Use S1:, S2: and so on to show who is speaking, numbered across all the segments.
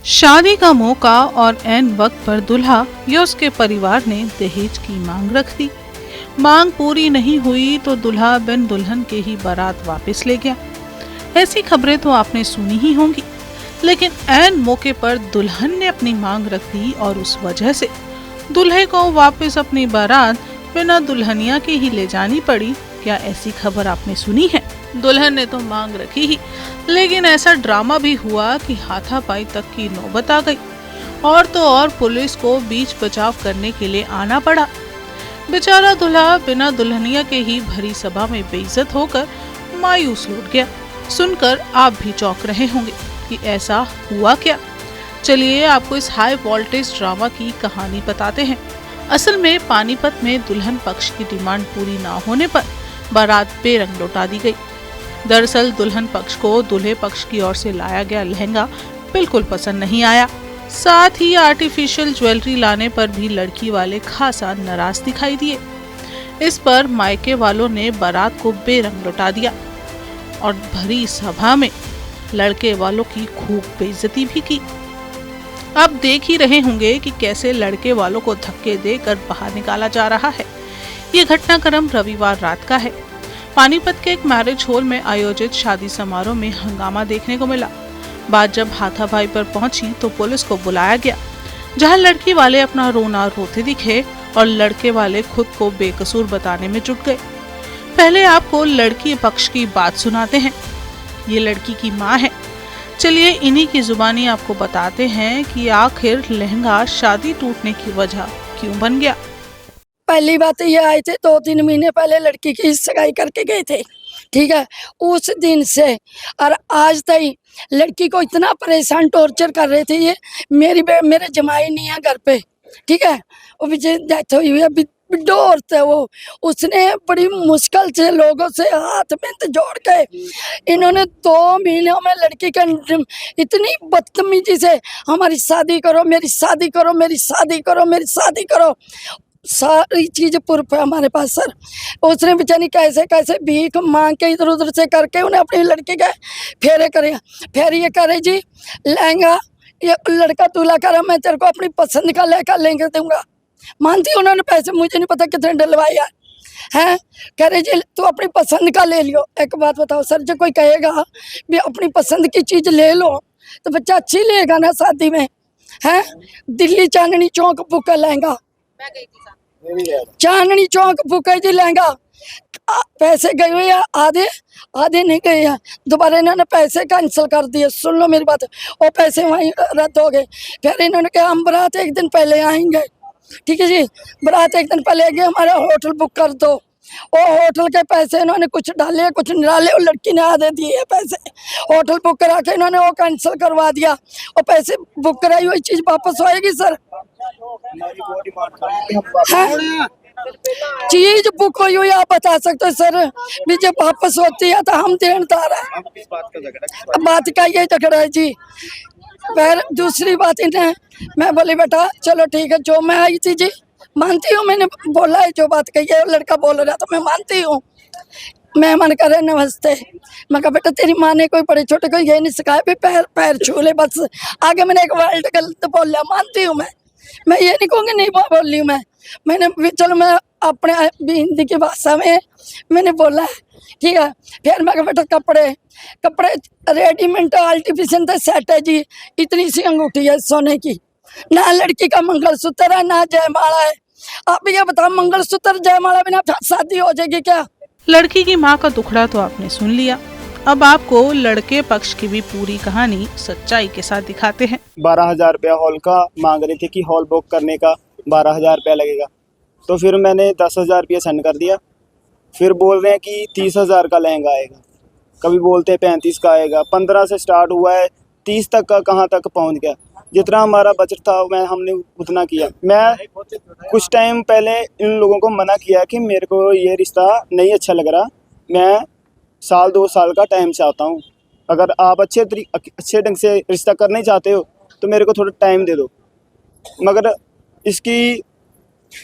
S1: शादी का मौका और ऐन वक्त पर दुल्हा या उसके परिवार ने दहेज की मांग रख दी। मांग पूरी नहीं हुई तो दुल्हा बिन दुल्हन के ही बारात वापस ले गया। ऐसी खबरें तो आपने सुनी ही होंगी, लेकिन ऐन मौके पर दुल्हन ने अपनी मांग रख दी और उस वजह से दुल्हे को वापस अपनी बारात बिना दुल्हनिया के ही ले जानी पड़ी। क्या ऐसी खबर आपने सुनी है? दुल्हन ने तो मांग रखी ही, लेकिन ऐसा ड्रामा भी हुआ कि हाथापाई तक की नौबत आ गई और तो और पुलिस को बीच बचाव करने के लिए आना पड़ा। बेचारा दुल्हा बिना दुल्हनिया के ही भरी सभा में बेइज्जत होकर मायूस लौट गया। सुनकर आप भी चौंक रहे होंगे कि ऐसा हुआ क्या। चलिए आपको इस हाई वोल्टेज ड्रामा की कहानी बताते हैं। असल में पानीपत में दुल्हन पक्ष की डिमांड पूरी ना होने पर बारात बेरंग लौटा दी गई। दरअसल दुल्हन पक्ष को दूल्हे पक्ष की ओर से लाया गया लहंगा बिल्कुल पसंद नहीं आया। साथ ही आर्टिफिशियल ज्वेलरी लाने पर भी लड़की वाले खासा नाराज दिखाई दिए। इस पर मायके वालों ने बारात को बेरंग लौटा दिया और भरी सभा में लड़के वालों की खूब बेइज्जती भी की। अब देख ही रहे होंगे कि कैसे लड़के वालों को धक्के देकर बाहर निकाला जा रहा है। ये घटनाक्रम रविवार रात का है। पानीपत के एक मैरिज हॉल में आयोजित शादी समारोह में हंगामा देखने को मिला। बात जब हाथापाई पर पहुंची तो पुलिस को बुलाया गया, जहां लड़की वाले अपना रोना रोते दिखे और लड़के वाले खुद को बेकसूर बताने में जुट गए। पहले आपको लड़की पक्ष की बात सुनाते हैं। ये लड़की की मां है। चलिए इन्हीं की जुबानी आपको बताते हैं कि आखिर लहंगा शादी टूटने की वजह क्यों बन गया।
S2: पहली बात ये आए थे 2-3 महीने पहले लड़की की सगाई करके गए थे, ठीक है। उस दिन से और आज तक लड़की को इतना परेशान टॉर्चर कर रहे थे। ये मेरे जमाई नहीं है घर पे, ठीक है। वो भी डेथ हुई हुई है, बिड्डो औरत है वो। उसने बड़ी मुश्किल से लोगों से हाथ में जोड़ के इन्होंने 2 महीनों में लड़की का इतनी बदतमीजी से हमारी शादी करो, मेरी शादी करो, मेरी शादी करो, मेरी शादी करो, सारी चीज प्रूफ है हमारे पास सर। उसने बेचारी कैसे कैसे भीख मांग के इधर उधर से करके उन्हें अपनी लड़की के फेरे करे। फिर ये करे जी लहंगा ये लड़का दूल्हा करा, मैं तेरे को अपनी पसंद का लहंगा लेंगे दूंगा। मानती उन्होंने पैसे मुझे नहीं पता कितने डलवाया है। कह रहे जी तू अपनी पसंद का ले लियो। एक बात बताओ सर, जो कोई कहेगा भी अपनी पसंद की चीज ले लो तो बच्चा अच्छी लेगा ना शादी में है। दिल्ली चांदनी चौक बुक लहंगा, चांदनी चौक बुक है जी लहंगा। पैसे गए हुए हैं आधे आधे नहीं गए हैं। दोबारा इन्होंने पैसे कैंसिल कर दिए। सुन लो मेरी बात, वो पैसे वहीं रद्द हो गए। फिर इन्होंने कहा हम बारात एक दिन पहले आएंगे, ठीक है जी। बारात एक दिन पहले गए, हमारा होटल बुक कर दो। वो होटल के पैसे इन्होंने कुछ डाले कुछ नहीं डाले, और लड़की ने आधे दिए पैसे। होटल बुक करा के इन्होंने वो कैंसिल करवा दिया। और पैसे बुक कराई हुई चीज वापस होएगी सर। चीज बुक हुई हुई आप बता सकते हो सर, भी जब वापस होती है तो हम देनदार है। बात का ये झगड़ा है जी। फिर दूसरी बात इन्हें मैं बोली बेटा चलो ठीक है, जो मैं आई थी जी मानती हूँ, मैंने बोला है जो बात कही है। लड़का बोल रहा तो मैं मानती हूँ। मैं मन करे नमस्ते, मैं कहा बेटा तेरी माँ ने कोई बड़े छोटे को ये नहीं सिखाया भी पैर पैर छू ले बस। आगे मैंने एक वर्ड गलत बोल लिया, मानती हूँ मैं ये नहीं कहूँगी नहीं बोल रही हूँ मैंने चलो मैं अपने भी हिंदी की भाषा में मैंने बोला है, ठीक है। फिर मैं बेटा कपड़े रेडीमेड आर्टिफिशियल सेट है जी। इतनी सी अंगूठी है सोने की, ना लड़की का मंगलसूत्र है ना जयमाला है। आप ये बताओ मंगलसूत्र जयमाला बिना शादी हो जाएगी क्या?
S1: लड़की की मां का दुखड़ा तो आपने सुन लिया। अब आपको लड़के पक्ष की भी पूरी कहानी सच्चाई के साथ दिखाते हैं।
S3: 12,000 रुपया हॉल का मांग रहे थे कि हॉल बुक करने का 12,000 रुपया लगेगा। तो फिर मैंने 10,000 रुपया सेंड कर दिया। फिर बोल रहे हैं कि 30,000 का लहंगा आएगा, कभी बोलते हैं 35 का आएगा। 15 से स्टार्ट हुआ है, 30 तक का कहाँ तक पहुँच गया। जितना हमारा बजट था हमने उतना किया। मैं कुछ टाइम पहले इन लोगों को मना किया कि मेरे को ये रिश्ता नहीं अच्छा लग रहा, मैं 1-2 साल का टाइम चाहता हूँ। अगर आप अच्छे ढंग से रिश्ता करना ही चाहते हो तो मेरे को थोड़ा टाइम दे दो। मगर इसकी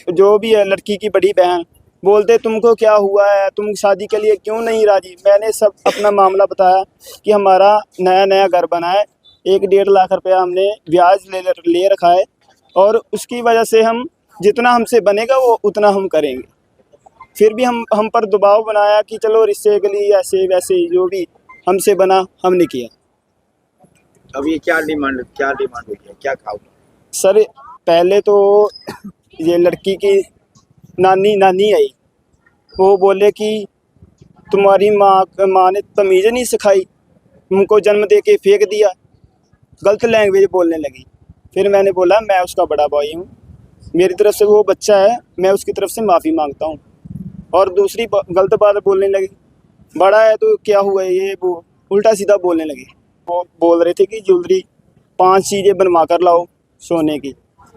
S3: जो भी है लड़की की बड़ी बहन बोलते तुमको क्या हुआ है, तुम शादी के लिए क्यों नहीं राजी। मैंने सब अपना मामला बताया कि हमारा नया घर बना है, 1-1.5 लाख रुपया हमने ब्याज ले रखा है, और उसकी वजह से हम जितना हमसे बनेगा वो उतना हम करेंगे। फिर भी हम पर दबाव बनाया कि चलो रिश्ते के लिए ऐसे वैसे जो भी हमसे बना हमने किया।
S4: अब ये क्या डिमांड हुई है, क्या खाओ?
S3: सर पहले तो ये लड़की की नानी आई, वो बोले कि तुम्हारी माँ ने तमीज़ नहीं सिखाई, तुमको जन्म दे के फेंक दिया, गलत लैंग्वेज बोलने लगी। फिर मैंने बोला मैं उसका बड़ा भाई हूँ, मेरी तरफ से वो बच्चा है, मैं उसकी तरफ से माफ़ी मांगता हूँ। और दूसरी गलत बात बोलने लगी, बड़ा है तो क्या हुआ, ये वो उल्टा सीधा बोलने लगी। वो बोल रहे थे कि ज्वेलरी 5 चीज़ें बनवा कर लाओ सोने की,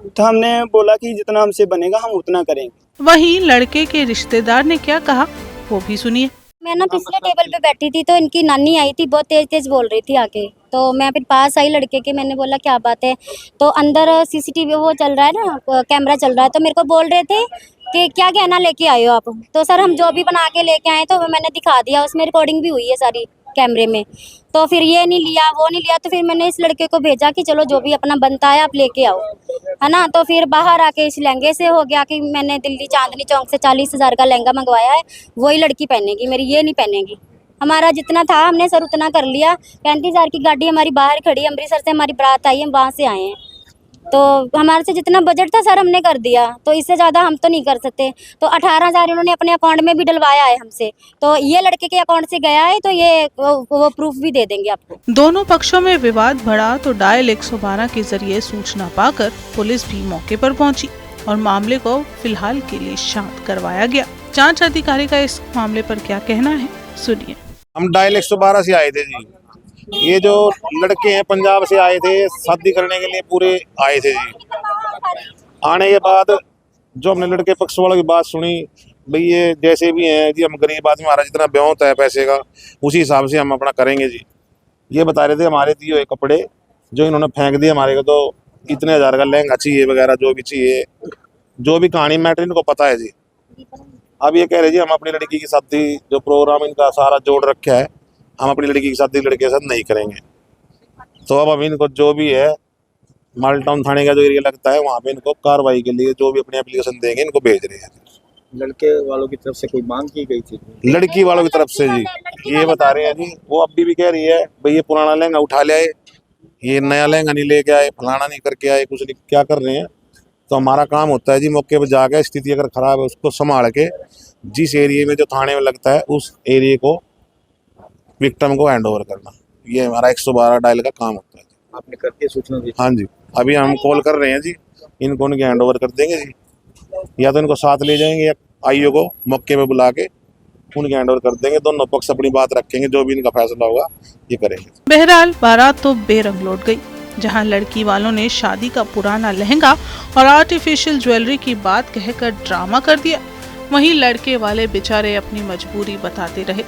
S3: तो हमने बोला कि जितना हमसे बनेगा हम उतना करेंगे।
S1: वहीं लड़के के रिश्तेदार ने क्या कहा वो भी सुनिए।
S5: मैं ना पिछले टेबल पे बैठी थी तो इनकी नानी आई थी, बहुत तेज तेज बोल रही थी आके, तो मैं फिर पास आई लड़के के, मैंने बोला क्या बात है, तो अंदर सीसीटीवी वो चल रहा है ना, कैमरा चल रहा है, तो मेरे को बोल रहे थे कि क्या गहना लेके आए हो आप। तो सर हम जो भी बना के लेके आए तो मैंने दिखा दिया, उसमें रिकॉर्डिंग भी हुई है सारी कैमरे में। तो फिर ये नहीं लिया वो नहीं लिया, तो फिर मैंने इस लड़के को भेजा कि चलो जो भी अपना बनता है आप लेके आओ, है ना। तो फिर बाहर आके इस लहंगे से हो गया कि मैंने दिल्ली चांदनी चौक से 40,000 का लहंगा मंगवाया है, वही लड़की पहनेगी, मेरी ये नहीं पहनेगी। हमारा जितना था हमने सर उतना कर लिया। 35,000 की गाड़ी हमारी बाहर खड़ी है, अमृतसर से हमारी बारात आई है, हम वहाँ से आए हैं, तो हमारे से जितना बजट था सर हमने कर दिया, तो इससे ज़्यादा हम तो नहीं कर सकते। तो 18,000 इन्होंने अपने अकाउंट में भी डलवाया है हमसे, तो ये लड़के के अकाउंट से गया है, तो ये वो प्रूफ भी दे देंगे आपको।
S1: दोनों पक्षों में विवाद बढ़ा तो डायल 112 के जरिए सूचना पाकर पुलिस भी मौके पर पहुंची और मामले को फिलहाल के लिए शांत करवाया गया। जांच अधिकारी का इस मामले पर क्या कहना है सुनिए।
S6: हम डायल 112 से आए थे जी। ये जो लड़के हैं पंजाब से आए थे, शादी करने के लिए पूरे आए थे जी। आने के बाद जो हमने लड़के पक्ष वालों की बात सुनी, भाई ये जैसे भी हैं जी, हम गरीब आदमी, हमारा जितना ब्योंत है पैसे का उसी हिसाब से हम अपना करेंगे जी। ये बता रहे थे हमारे दिए हुए कपड़े जो इन्होंने फेंक दिए हमारे को, तो इतने 1000 का लहंगा चाहिए वगैरह जो भी चाहिए, जो भी कहानी मैटर इनको पता है जी। अब ये कह रहे जी हम अपनी लड़की की शादी जो प्रोग्राम इनका सारा जोड़ रखा है, हम अपनी लड़की की शादी लड़के के साथ नहीं करेंगे। तो अब हम इनको जो भी है माल टाउन थाने का जो एरिया लगता है वहाँ पे इनको कार्रवाई के लिए जो भी अपनी एप्लीकेशन देंगे इनको भेज रहे हैं।
S4: लड़के वालों की तरफ से कोई मांग की गई थी?
S6: लड़की वालों की तरफ से जी ये बता रहे हैं जी, वो अभी भी कह रही है भाई ये पुराना लहंगा उठा ले आए, ये नया लहंगा नहीं लेके आए, फलाना नहीं करके आए, कुछ नहीं क्या कर रहे हैं। तो हमारा काम होता है जी मौके पर जाकर स्थिति अगर खराब है उसको संभाल के जिस एरिया में जो थाने में लगता है उस एरिया को विक्टिम को हैंड ओवर करना, ये हमारा 112 डायल का काम होता है।
S4: आपने करके सूचना दी?
S6: हाँ जी, अभी हम कॉल कर रहे हैं जी, इनको उनके हैंड ओवर कर देंगे जी, या तो इनको साथ ले जाएंगे या आईओ को मौके पे बुला के उनके हैंड ओवर कर देंगे। दोनों पक्ष अपनी बात रखेंगे, जो भी इनका फैसला होगा ये करेंगे।
S1: बहरहाल बारात तो बेरंग लौट गई। जहां लड़की वालों ने शादी का पुराना लहंगा और आर्टिफिशियल ज्वेलरी की बात कहकर ड्रामा कर दिया, वहीं लड़के वाले बेचारे अपनी मजबूरी बताते रहे,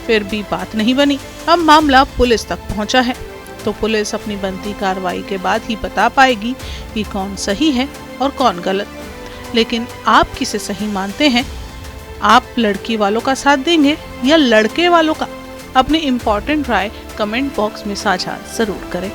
S1: फिर भी बात नहीं बनी। अब मामला पुलिस तक पहुंचा है, तो पुलिस अपनी बनती कार्रवाई के बाद ही बता पाएगी कि कौन सही है और कौन गलत। लेकिन आप किसे सही मानते हैं? आप लड़की वालों का साथ देंगे या लड़के वालों का? अपनी इम्पोर्टेंट राय कमेंट बॉक्स में साझा जरूर करें।